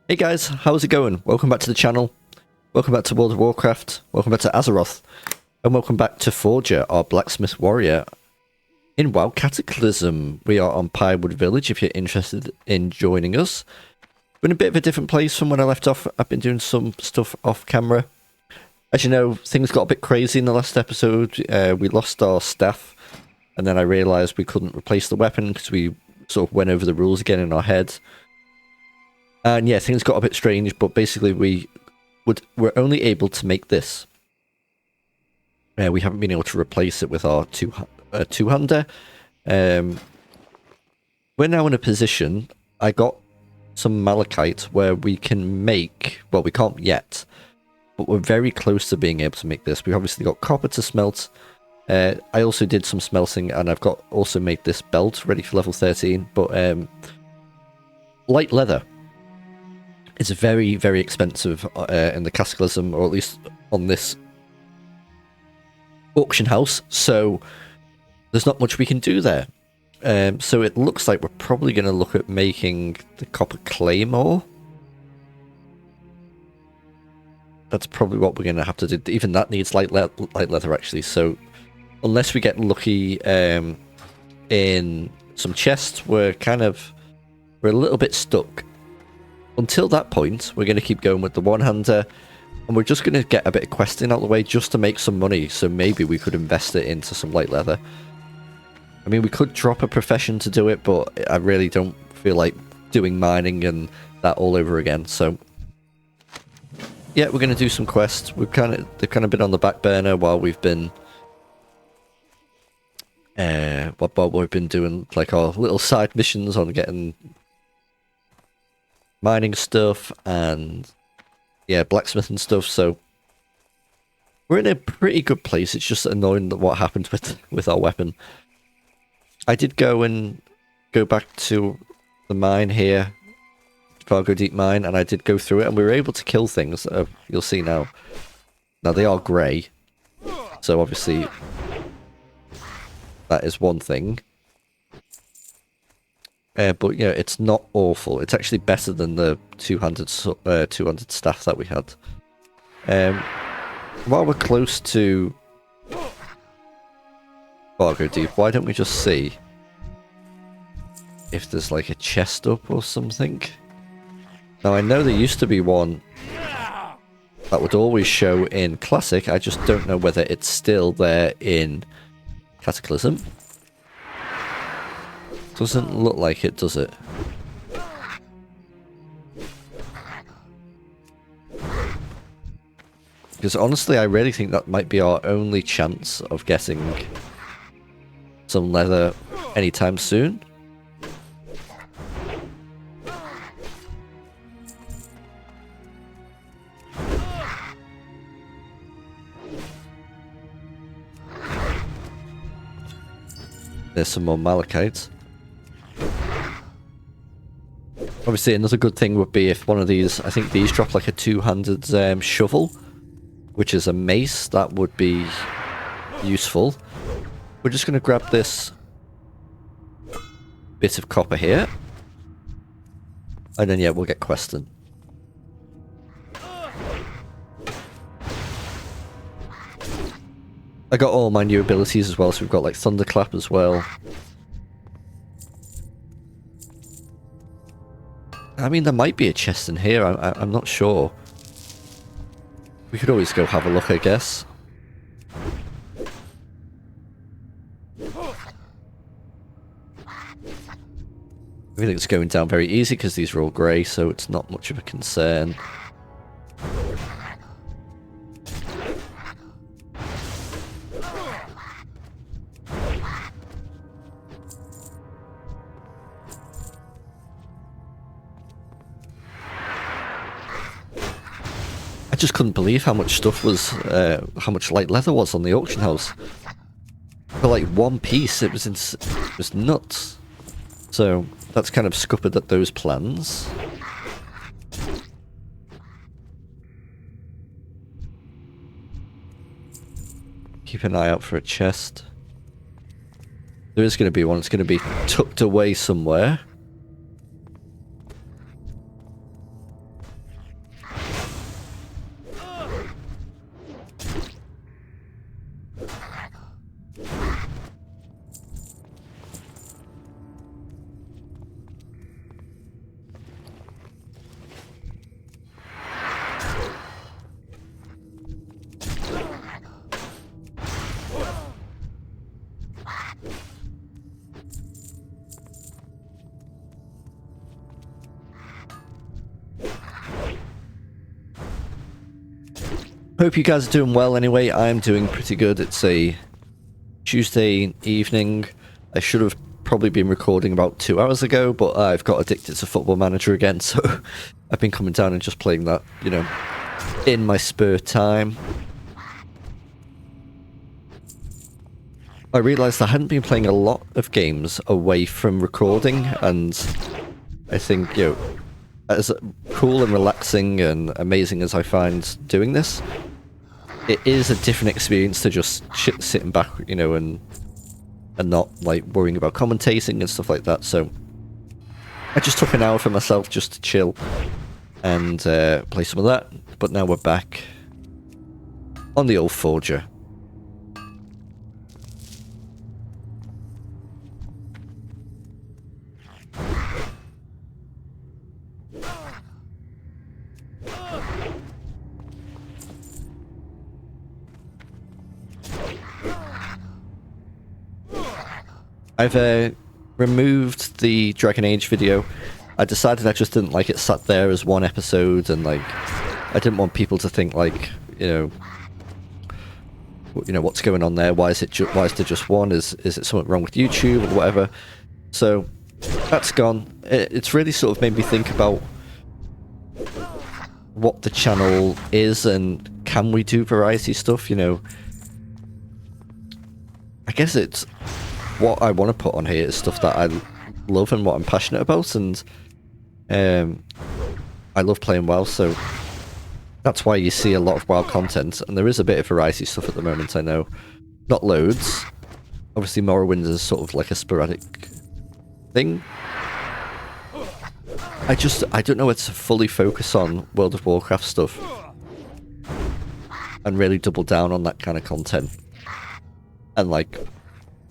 Hey guys, how's it going? Welcome back to the channel. Welcome back to World of Warcraft. Welcome back to Azeroth. And welcome back to Forger, our Blacksmith warrior. In WoW Cataclysm, we are on Pinewood Village if you're interested in joining us. We're in a bit of a different place from when I left off. I've been doing some stuff off camera. As you know, things got a bit crazy in the last episode. We lost our staff, and then I realised we couldn't replace the weapon because we sort of went over the rules again in our head. And yeah, things got a bit strange, but basically we're only able to make this. We haven't been able to replace it with our two-hander. We're now in a position, I got some malachite where we can make, well, we can't yet, but we're very close to being able to make this. We've obviously got copper to smelt. I also did some smelting, and I've also made this belt ready for level 13, but light leather. It's very, very expensive in the Cataclysm, or at least on this auction house, so there's not much we can do there. So it looks like we're probably going to look at making the copper claymore. That's probably what we're going to have to do. Even that needs light leather, actually, so unless we get lucky in some chests, we're a little bit stuck. Until that point, we're going to keep going with the one-hander, and we're just going to get a bit of questing out of the way just to make some money, so maybe we could invest it into some light leather. I mean, we could drop a profession to do it, but I really don't feel like doing mining and that all over again, so yeah, we're going to do some quests. They've kind of been on the back burner while we've been doing like our little side missions on getting mining stuff and yeah, blacksmith and stuff, so we're in a pretty good place. It's just annoying that what happened with our weapon. I did go back to the mine here, Fargo Deep Mine, and I did go through it, and we were able to kill things. You'll see now. Now they are grey, so obviously that is one thing. But yeah, it's not awful. It's actually better than the 200 staff that we had. While we're close to Fargo Deep, why don't we just see if there's like a chest up or something? Now I know there used to be one that would always show in Classic. I just don't know whether it's still there in Cataclysm. Doesn't look like it, does it? Because honestly, I really think that might be our only chance of getting some leather anytime soon. There's some more malachite. Obviously, another good thing would be if one of these, I think these drop like a two-handed shovel, which is a mace. That would be useful. We're just going to grab this bit of copper here. And then, yeah, we'll get questing. I got all my new abilities as well, so we've got like Thunderclap as well. I mean, there might be a chest in here. I'm not sure. We could always go have a look, I guess. Everything's going down very easy because these are all grey, so it's not much of a concern. I just couldn't believe how much stuff was, how much light leather was on the auction house. For like one piece, it was nuts. So that's kind of scuppered at those plans. Keep an eye out for a chest. There is going to be one. It's going to be tucked away somewhere. Hope you guys are doing well anyway. I'm doing pretty good. It's a Tuesday evening. I should have probably been recording about 2 hours ago, but I've got addicted to Football Manager again, so I've been coming down and just playing that, you know, in my spare time. I realised I hadn't been playing a lot of games away from recording, and I think, you know, as cool and relaxing and amazing as I find doing this, it is a different experience to just sitting back, you know, and not like worrying about commentating and stuff like that. So I just took an hour for myself just to chill and play some of that. But now we're back on the old Forger. I've removed the Dragon Age video. I decided I just didn't like it sat there as one episode, and like I didn't want people to think like, you know what's going on there. Why is there just one? Is it something wrong with YouTube or whatever? So that's gone. It's really sort of made me think about what the channel is and can we do variety stuff. You know, I guess it's what I want to put on here is stuff that I love and what I'm passionate about, and I love playing WoW, so that's why you see a lot of WoW content, and there is a bit of variety stuff at the moment, I know. Not loads. Obviously Morrowind is sort of like a sporadic thing. I don't know where to fully focus on World of Warcraft stuff and really double down on that kind of content. And like,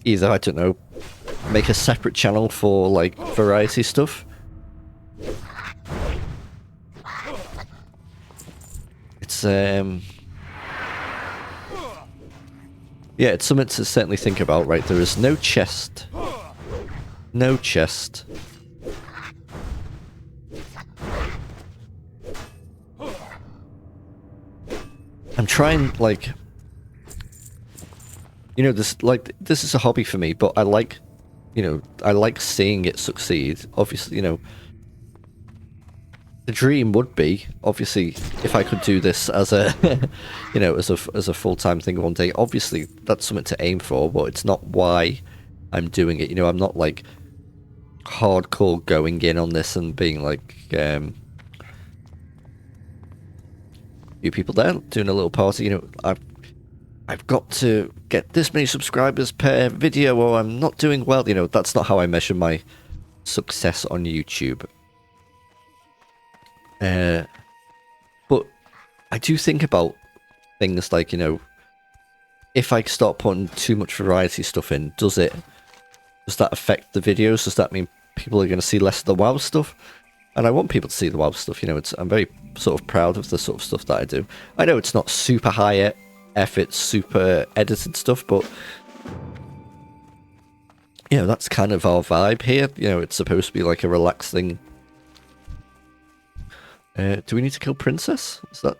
either, I don't know, make a separate channel for like variety stuff. It's yeah, it's something to certainly think about, right? There is no chest. No chest. I'm trying, like, you know, this is a hobby for me, but I like, you know, I like seeing it succeed. Obviously, you know, the dream would be, obviously, if I could do this as a, you know, as a full-time thing one day. Obviously, that's something to aim for, but it's not why I'm doing it. You know, I'm not like hardcore going in on this and being like, you people there doing a little party. You know, I've got to get this many subscribers per video or I'm not doing well. You know, that's not how I measure my success on YouTube. But I do think about things like, you know, if I start putting too much variety stuff in, does that affect the videos? Does that mean people are going to see less of the WoW stuff? And I want people to see the WoW stuff, you know, I'm very sort of proud of the sort of stuff that I do. I know it's not super high effort, super edited stuff, but you know, that's kind of our vibe here. You know, it's supposed to be like a relaxed thing. Do we need to kill Princess? Is that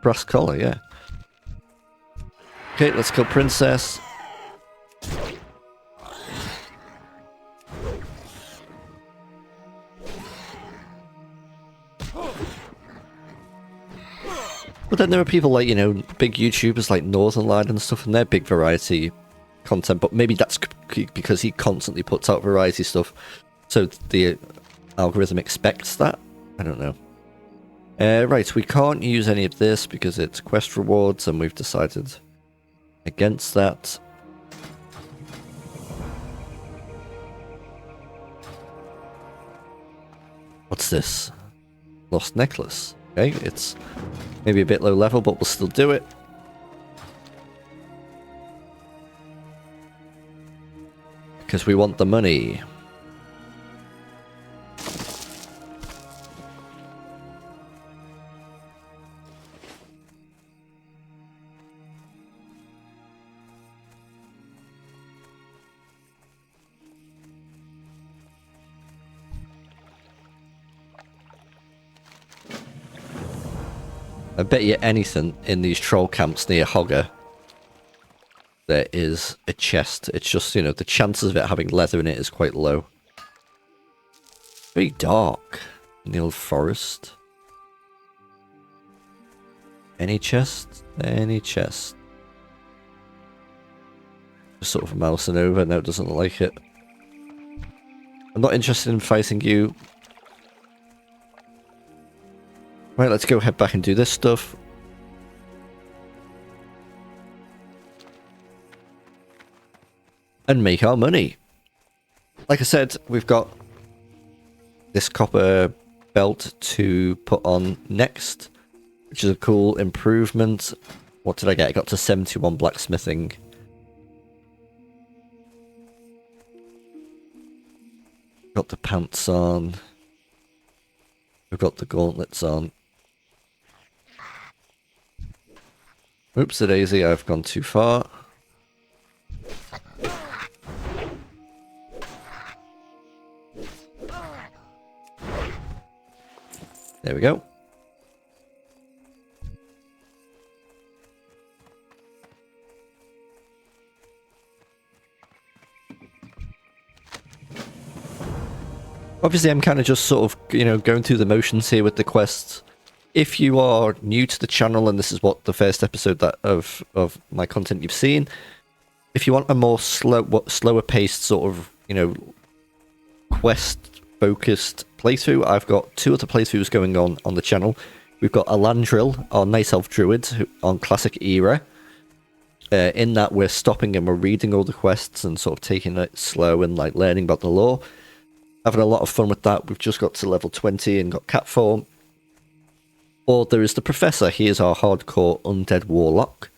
brass collar? Yeah. Okay, let's kill Princess. But then there are people like, you know, big YouTubers like Northern Lion and stuff, and they're big variety content, but maybe that's because he constantly puts out variety stuff, so the algorithm expects that? I don't know. Right, we can't use any of this because it's quest rewards, and we've decided against that. What's this? Lost necklace. Okay, it's maybe a bit low level, but we'll still do it. Because we want the money. I bet you anything in these troll camps near Hogger there is a chest. It's just, you know, the chances of it having leather in it is quite low. Very dark in the old forest. Any chest? Any chest? Just sort of mousing over. No, it doesn't look like it. I'm not interested in fighting you. Right, let's go head back and do this stuff. And make our money. Like I said, we've got this copper belt to put on next, which is a cool improvement. What did I get? I got to 71 blacksmithing. Got the pants on. We've got the gauntlets on. Oops-a-daisy, I've gone too far. There we go. Obviously, I'm kind of just sort of, you know, going through the motions here with the quests. If you are new to the channel and this is what the first episode that of my content you've seen, if you want a more slower paced sort of, you know, quest focused playthrough, I've got 2 other playthroughs going on the channel. We've got Alandril, our Night Elf Druid, on Classic Era. In that we're stopping and we're reading all the quests and sort of taking it slow and like learning about the lore. Having a lot of fun with that. We've just got to level 20 and got cat form. Or there is the Professor. He is our hardcore undead warlock.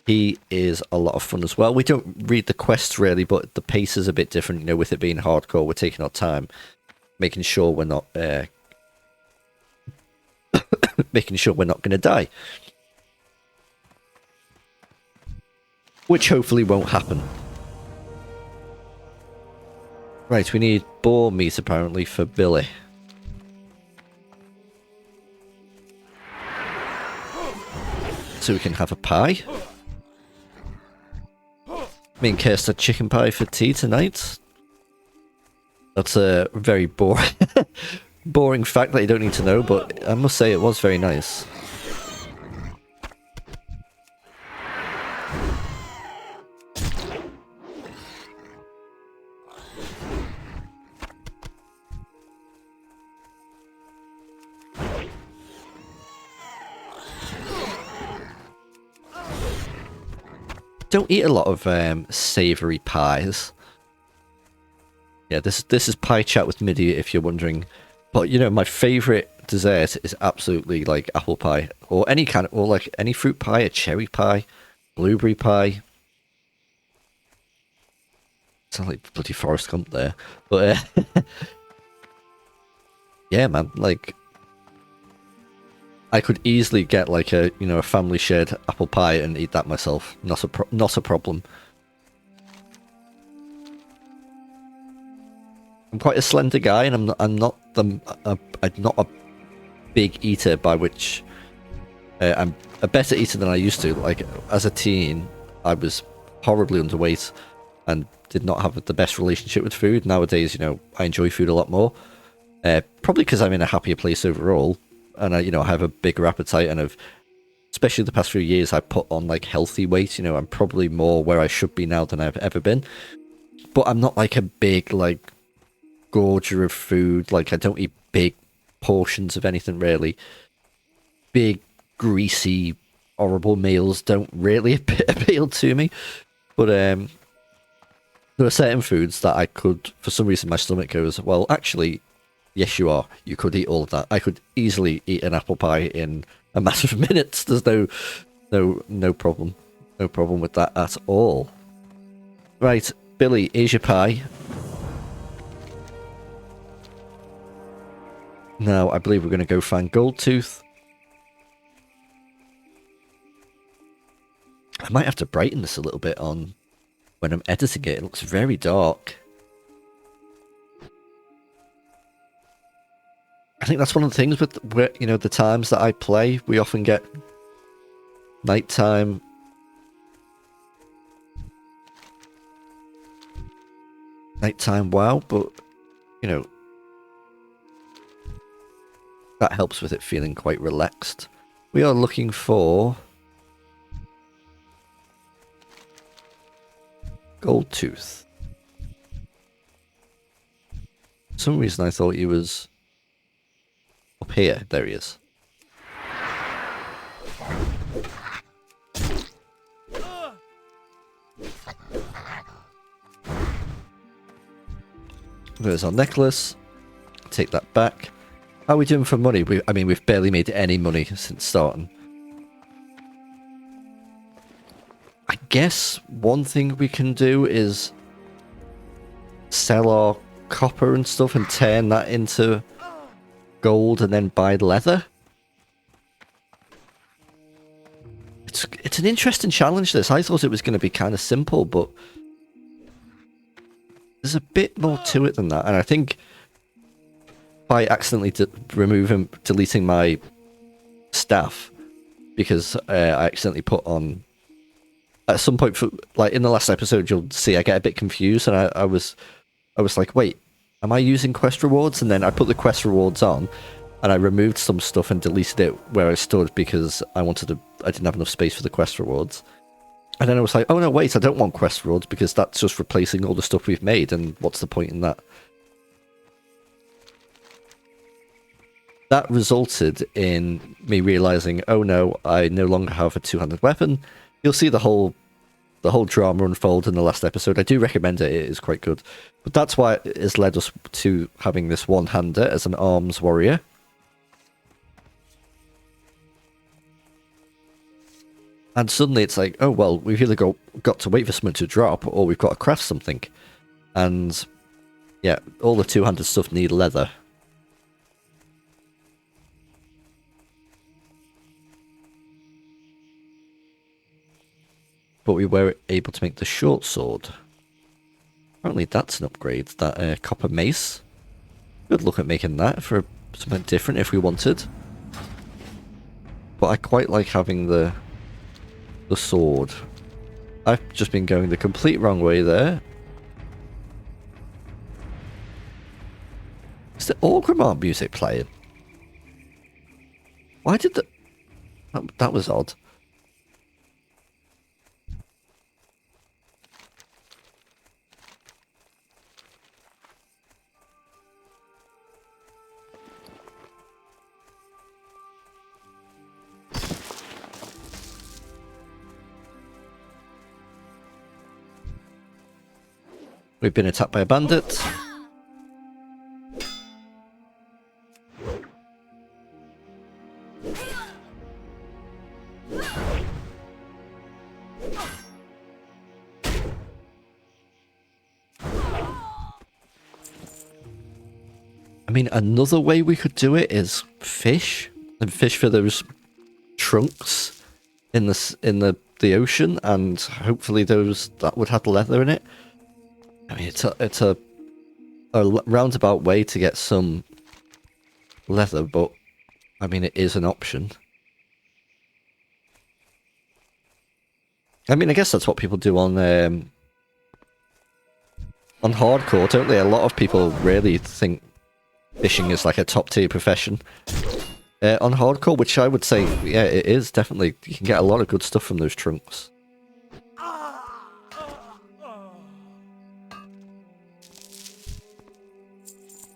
He is a lot of fun as well. We don't read the quests really, but the pace is a bit different. You know, with it being hardcore, we're taking our time, making sure we're not making sure we're not going to die, which hopefully won't happen. Right, we need boar meat apparently for Billy. So we can have a pie. Me and Kirst had chicken pie for tea tonight. That's a very boring fact that you don't need to know, but I must say it was very nice. Don't eat a lot of savoury pies. Yeah, this is pie chat with Midi, if you're wondering. But you know, my favourite dessert is absolutely like apple pie, or any kind of, or like any fruit pie, a cherry pie, blueberry pie. Sound like bloody Forrest Gump there, but yeah, man, like I could easily get like a, you know, a family shared apple pie and eat that myself. Not a problem. I'm quite a slender guy, and I'm not a big eater, by which I'm a better eater than I used to. Like as a teen, I was horribly underweight and did not have the best relationship with food. Nowadays, you know, I enjoy food a lot more. Probably because I'm in a happier place overall. And I, you know, I have a bigger appetite, and I've, especially the past few years, I put on like healthy weight. You know, I'm probably more where I should be now than I've ever been. But I'm not like a big like gorger of food. Like I don't eat big portions of anything really. Big, greasy, horrible meals don't really appeal to me. But there are certain foods that I could, for some reason, my stomach goes, well, actually. Yes, you are. You could eat all of that. I could easily eat an apple pie in a matter of minutes. There's no problem. No problem with that at all. Right, Billy, here's your pie. Now, I believe we're going to go find Goldtooth. I might have to brighten this a little bit on when I'm editing it. It looks very dark. think that's one of the things with you know, the times that I play, we often get nighttime WoW, but you know, that helps with it feeling quite relaxed. We are looking for Gold Tooth. For some reason I thought he was up here. There he is. There's our necklace. Take that back. How are we doing for money? I mean, we've barely made any money since starting. I guess one thing we can do is sell our copper and stuff and turn that into gold and then buy leather. It's an interesting challenge, this. I thought it was going to be kind of simple, but there's a bit more to it than that. And I think by accidentally deleting my staff, because I accidentally put on, at some point, like in the last episode, you'll see I get a bit confused, and I was like, wait, am I using quest rewards? And then I put the quest rewards on, and I removed some stuff and deleted it where I stood because I didn't have enough space for the quest rewards. And then I was like, oh no, wait, I don't want quest rewards because that's just replacing all the stuff we've made, and what's the point in that? That resulted in me realizing, oh no, I no longer have a two-handed weapon. You'll see the whole drama unfold in the last episode. I do recommend it. It is quite good. But that's why it has led us to having this one-hander as an arms warrior. And suddenly it's like, oh well, we've either got to wait for something to drop, or we've got to craft something. And yeah, all the two-handed stuff need leather. But we were able to make the short sword. Apparently that's an upgrade, that copper mace. Good look at making that for something different if we wanted. But I quite like having the sword. I've just been going the complete wrong way there. Is the Orgrimmar music playing? Why did that was odd. We've been attacked by a bandit. I mean, another way we could do it is fish, and fish for those trunks in the ocean, and hopefully that would have leather in it. I mean, it's a roundabout way to get some leather, but I mean, it is an option. I mean, I guess that's what people do on hardcore, don't they? A lot of people really think fishing is like a top tier profession. On hardcore, which I would say, yeah, it is definitely. You can get a lot of good stuff from those trunks.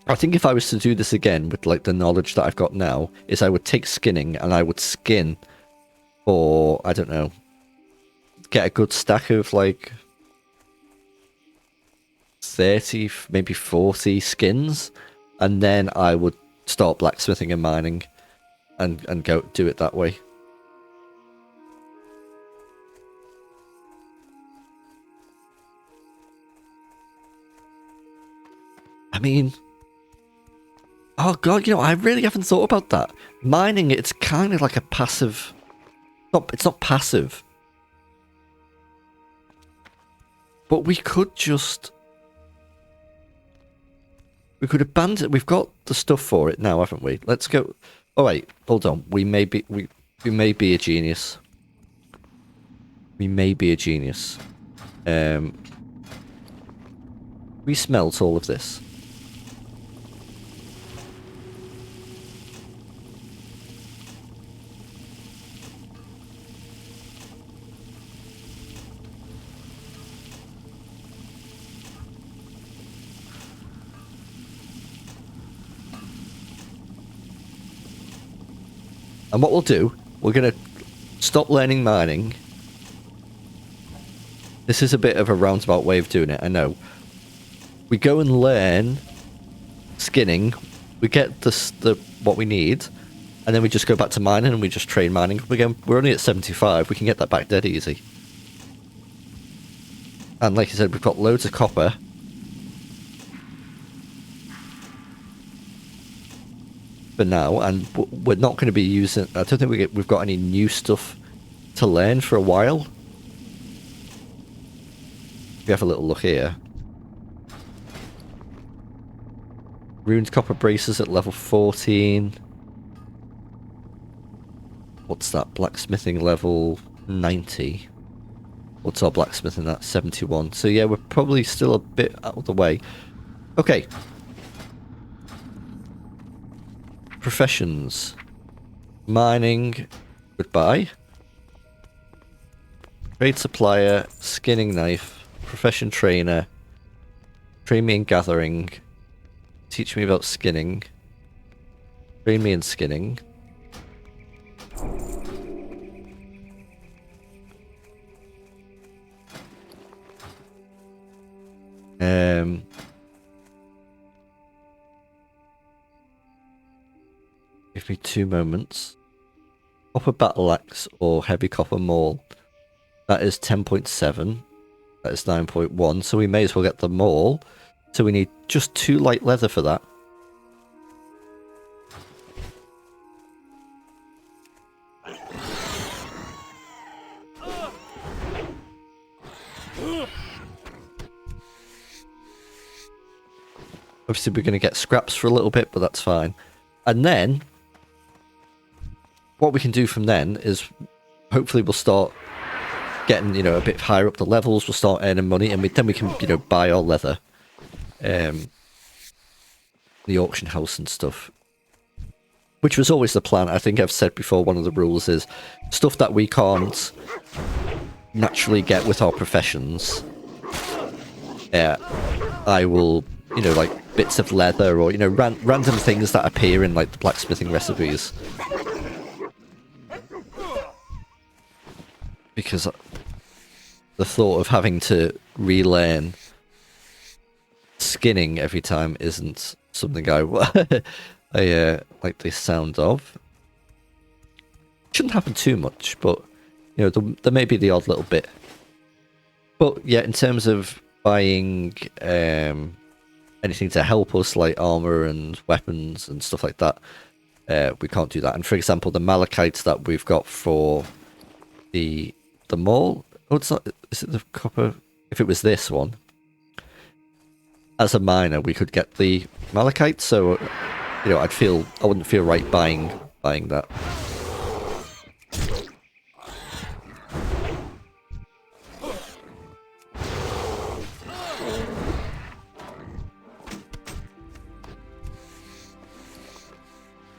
I think if I was to do this again with like the knowledge that I've got now, is I would take skinning and I would skin for, I don't know, get a good stack of like 30, maybe 40 skins, and then I would start blacksmithing and mining and go do it that way. I mean, oh god, you know, I really haven't thought about that. Mining, it's kind of like a passive... It's not passive. But we could just We could abandon. We've got the stuff for it now, haven't we? Let's go. Oh wait, hold on. We may be a genius. We may be a genius. We smelt all of this. And what we'll do, we're going to stop learning mining. This is a bit of a roundabout way of doing it, I know. We go and learn skinning, we get the what we need, and then we just go back to mining and we just train mining again. We're only at 75, we can get that back dead easy. And like I said, we've got loads of copper. For now, and we're not going to be using... I don't think we've got any new stuff to learn for a while. If you have a little look here. Runes copper braces at level 14. What's that? Blacksmithing level 90. What's our blacksmithing at? 71. So yeah, we're probably still a bit out of the way. Okay. Professions. Mining. Goodbye. Trade supplier. Skinning knife. Profession trainer. Train me in gathering. Teach me about skinning. Train me in skinning. Give me 2 moments. Copper battle axe or heavy copper maul. That is 10.7. That is 9.1. So we may as well get the maul. So we need just 2 light leather for that. Obviously we're going to get scraps for a little bit, but that's fine. And then what we can do from then is hopefully we'll start getting, you know, a bit higher up the levels. We'll start earning money, and then we can, you know, buy our leather, the auction house and stuff, which was always the plan. I think I've said before, one of the rules is stuff that we can't naturally get with our professions. Yeah, I will, you know, like bits of leather or, you know, random things that appear in like the blacksmithing recipes. Because the thought of having to relearn skinning every time isn't something I like the sound of. Shouldn't happen too much, but you know, there may be the odd little bit. But yeah, in terms of buying anything to help us, like armor and weapons and stuff like that, we can't do that. And for example, the malachite that we've got for the maul, oh, it's not, is it the copper? If it was this one, as a miner, we could get the malachite, so you know, I wouldn't feel right buying that.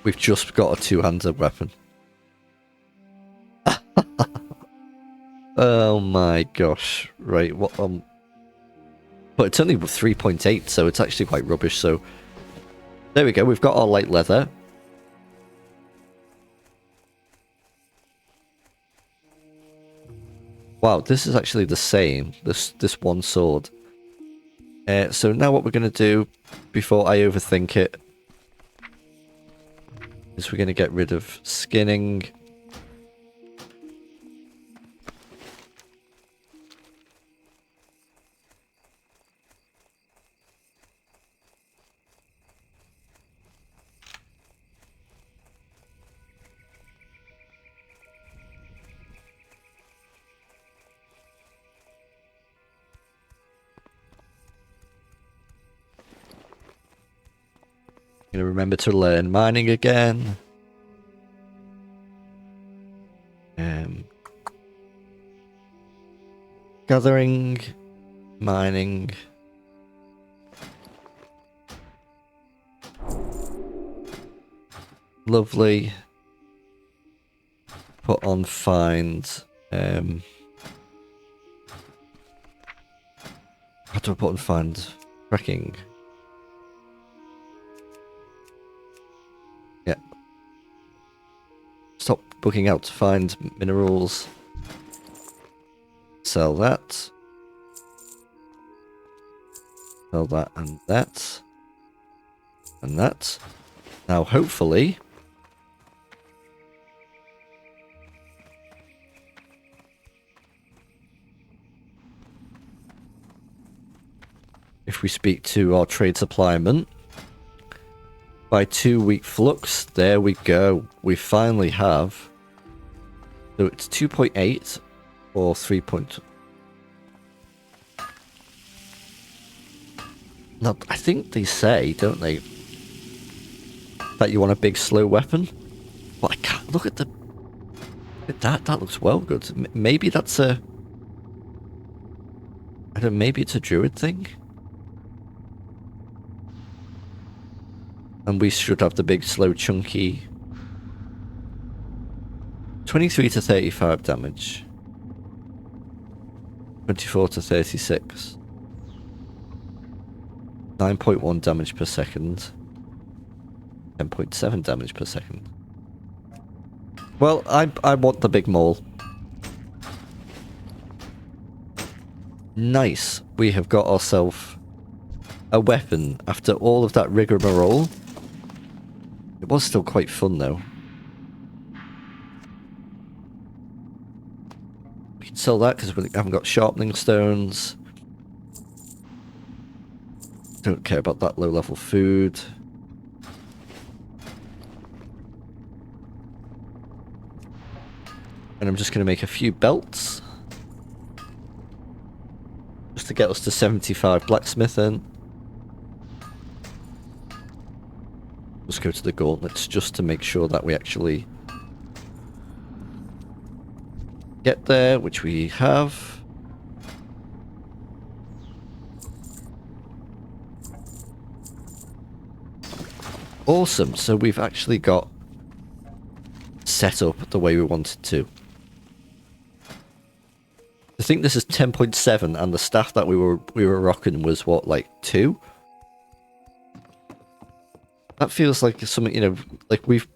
We've just got a 2-handed weapon. Oh my gosh. Right, what but it's only 3.8, so it's actually quite rubbish, so there we go, we've got our light leather. Wow, this is actually the same, this one sword. So now what we're going to do, before I overthink it, is we're going to get rid of skinning. Gonna remember to learn mining again. Gathering, mining. Lovely. Put on find. How do I put on find? Tracking. Yeah. Stop booking out to find minerals. Sell that. Sell that and that. And that. Now hopefully... if we speak to our trade supplyman, by 2-week flux, there we go. We finally have. So it's 2.8 or 3. Now, I think they say, don't they, that you want a big slow weapon? But I can't look at the. Look at that. That looks well good. Maybe that's a. I don't know. Maybe it's a druid thing. And we should have the big, slow, chunky... 23 to 35 damage. 24 to 36. 9.1 damage per second. 10.7 damage per second. Well, I want the big maul. Nice. We have got ourselves a weapon after all of that rigmarole. It was still quite fun, though. We can sell that because we haven't got sharpening stones. Don't care about that low-level food. And I'm just going to make a few belts. Just to get us to 75 blacksmith in. Let's go to the gauntlets just to make sure that we actually get there, which we have. Awesome, so we've actually got set up the way we wanted to. I think this is 10.7 and the staff that we were rocking was what, like 2? That feels like something, you know, like we've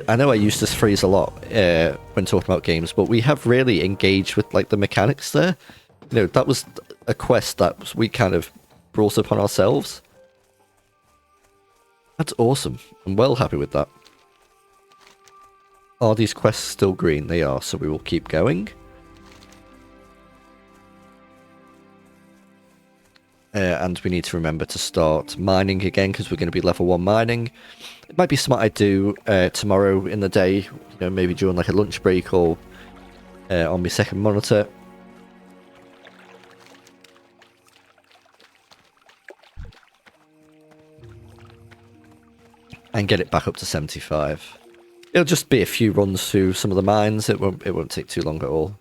I know I use this phrase a lot when talking about games, but we have really engaged with like the mechanics there. You know, that was a quest that we kind of brought upon ourselves. That's awesome. I'm well happy with that. Are these quests still green? They are, so we will keep going. And we need to remember to start mining again because we're going to be level 1 mining. It might be smart I do tomorrow in the day, you know, maybe during like a lunch break or on my second monitor. And get it back up to 75. It'll just be a few runs through some of the mines. It won't take too long at all.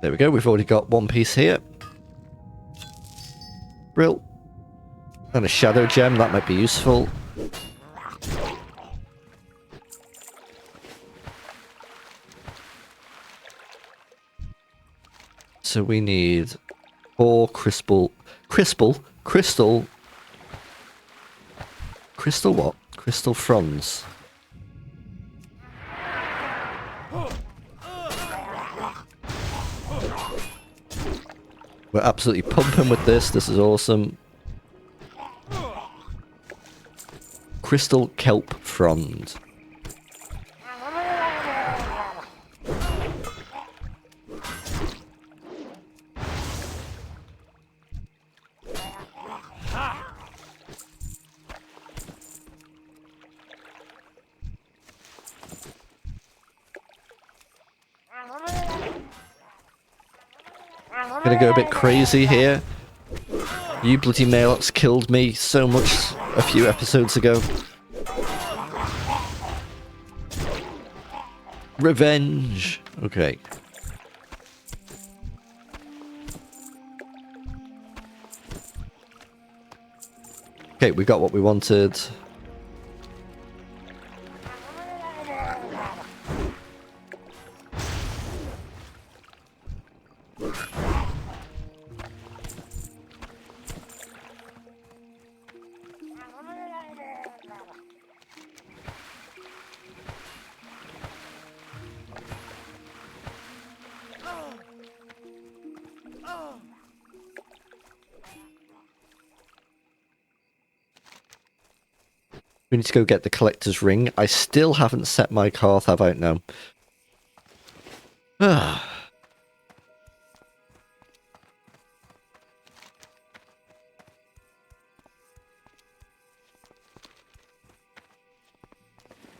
There we go, we've already got one piece here. Brill. And a shadow gem, that might be useful. So we need 4 crystal what? Crystal fronds. We're absolutely pumping with this. This is awesome. Crystal kelp frond. Gonna go a bit crazy here. You bloody Malox killed me so much a few episodes ago. Revenge! Okay. Okay, we got what we wanted. We need to go get the collector's ring. I still haven't set my Karth, have I? No.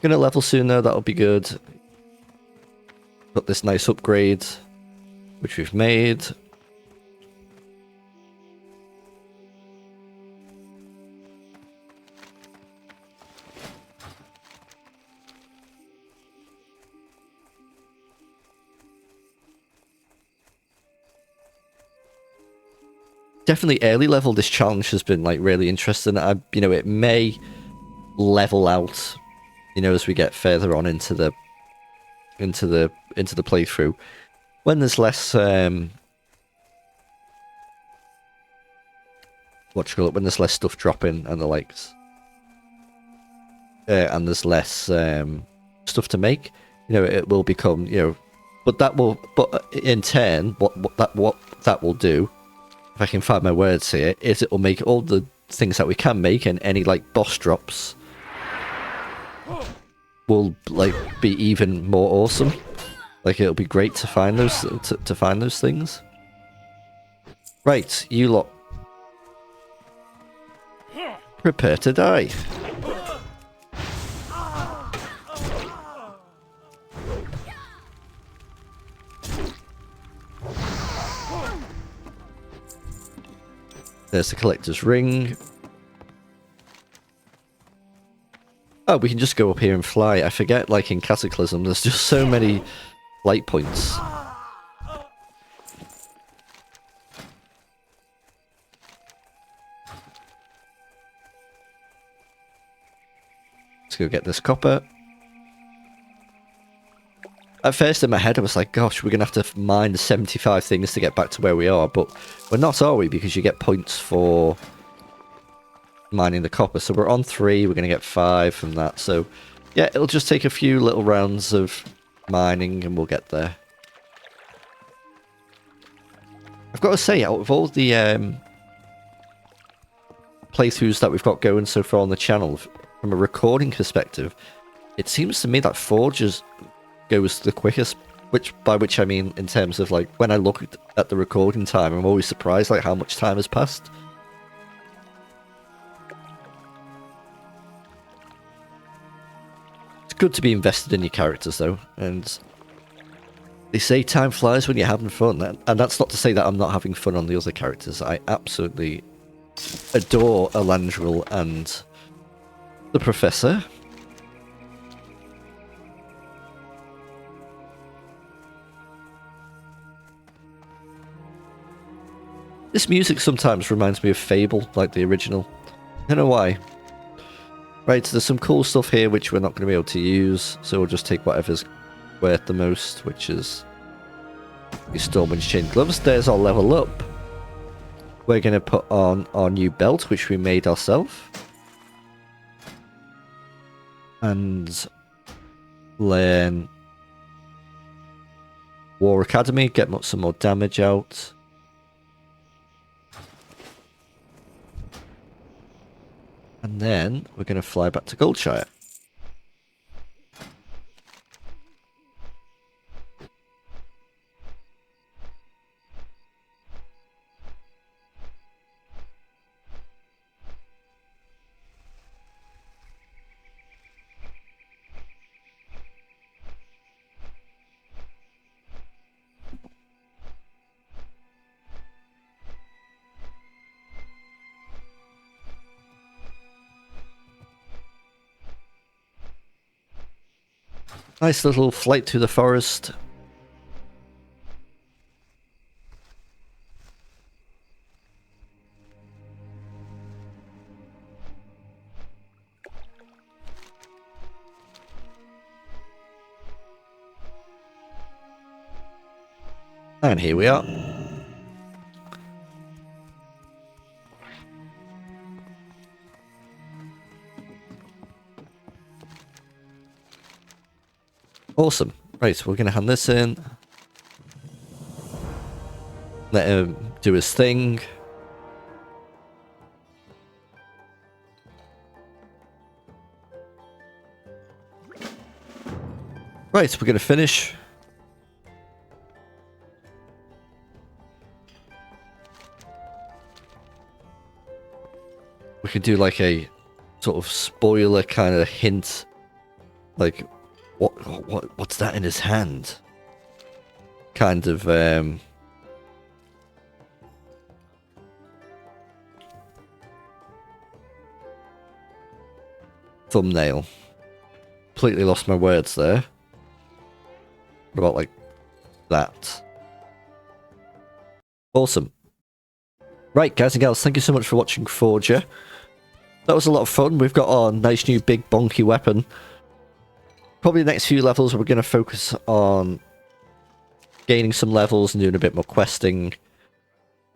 Gonna level soon though, that'll be good. Got this nice upgrade, which we've made. Definitely early level, this challenge has been like really interesting. You know, it may level out, you know, as we get further on into the playthrough, when there's less when there's less stuff dropping and the likes, and there's less stuff to make, you know, it will become, you know, but in turn, what that will do, if I can find my words here, is it will make all the things that we can make, and any like boss drops will like be even more awesome. Like, it'll be great to find those to find those things. Right, you lot, prepare to die. There's the collector's ring. Oh, we can just go up here and fly. I forget, like in Cataclysm, there's just so many light points. Let's go get this copper. At first in my head I was like, gosh, we're going to have to mine 75 things to get back to where we are, but we're not, are we? Because you get points for mining the copper. So we're on 3, we're going to get 5 from that. So yeah, it'll just take a few little rounds of mining and we'll get there. I've got to say, out of all the playthroughs that we've got going so far on the channel, from a recording perspective, it seems to me that Forge goes the quickest, by which I mean in terms of like when I look at the recording time, I'm always surprised like how much time has passed. It's good to be invested in your characters though, and they say time flies when you're having fun, and that's not to say that I'm not having fun on the other characters. I absolutely adore Elandril and the Professor. This music sometimes reminds me of Fable, like the original. I don't know why. Right, so there's some cool stuff here which we're not going to be able to use, so we'll just take whatever's worth the most, which is these Stormwind Chain Gloves. There's our level up. We're going to put on our new belt, which we made ourselves. And learn War Academy, get some more damage out. And then we're going to fly back to Goldshire. Nice little flight through the forest. And here we are. Awesome. Right, so we're going to hand this in. Let him do his thing. Right, we're going to finish. We could do like a sort of spoiler kind of hint. Like, what's that in his hand? Kind of, thumbnail. Completely lost my words there. What about like that? Awesome. Right, guys and gals, thank you so much for watching Forger. That was a lot of fun. We've got our nice new big bonky weapon. Probably the next few levels we're going to focus on gaining some levels and doing a bit more questing.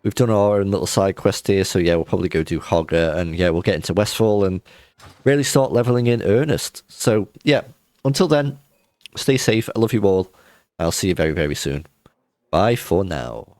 We've done our own little side quest here, so yeah, we'll probably go do Hogger, and yeah, we'll get into Westfall and really start leveling in earnest. So yeah, until then, stay safe. I love you all. I'll see you very, very soon. Bye for now.